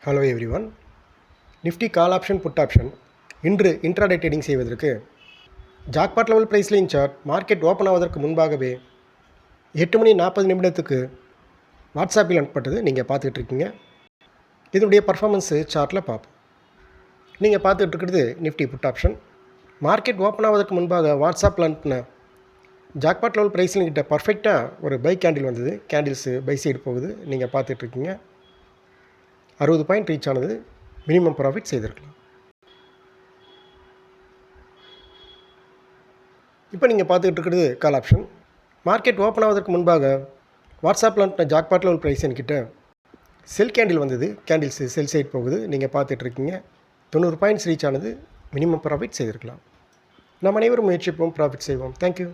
Hello everyone. Nifty call option put option இன்று intraday trading செய்வதற்கு jackpot level ப்ரைஸ்லிங் chart market open ஆவதற்கு முன்பாகவே 8:40 வாட்ஸ்அப்பில் அனுப்பப்பட்டது நீங்கள் பார்த்துட்ருக்கீங்க. இதனுடைய பர்ஃபார்மன்ஸு சார்ட்டில் பார்ப்போம். நீங்கள் பார்த்துட்ருக்கிறது Nifty put option. Market open ஆவதற்கு முன்பாக வாட்ஸ்அப்பில் அனுப்பின ஜாக்பாட் லெவல் ப்ரைஸ்லிங் கிட்ட பர்ஃபெக்டாக ஒரு பை கேண்டில் வந்தது. கேண்டில்ஸு பை சைடு போகுது. நீங்கள் பார்த்துட்ருக்கீங்க. 60 பாயிண்ட் ரீச் ஆனது. மினிமம் ப்ராஃபிட் செய்திருக்கலாம். இப்போ நீங்கள் பார்த்துக்கிட்டு இருக்கிறது கால் ஆப்ஷன். மார்க்கெட் ஓப்பன் ஆவதற்கு முன்பாக வாட்ஸ்அப்பில் அனுப்பின ஜாக்பாட் லெவல் ப்ரைஸ் என்கிட்ட செல் கேண்டில் வந்தது. கேண்டில்ஸு செல் சைட் போகுது. நீங்கள் பார்த்துட்ருக்கீங்க. 90 பாயிண்ட்ஸ் ரீச் ஆனது. மினிமம் ப்ராஃபிட் செய்திருக்கலாம். நாம் அனைவரும் முயற்சிப்போம், ப்ராஃபிட் செய்வோம். தேங்க்யூ.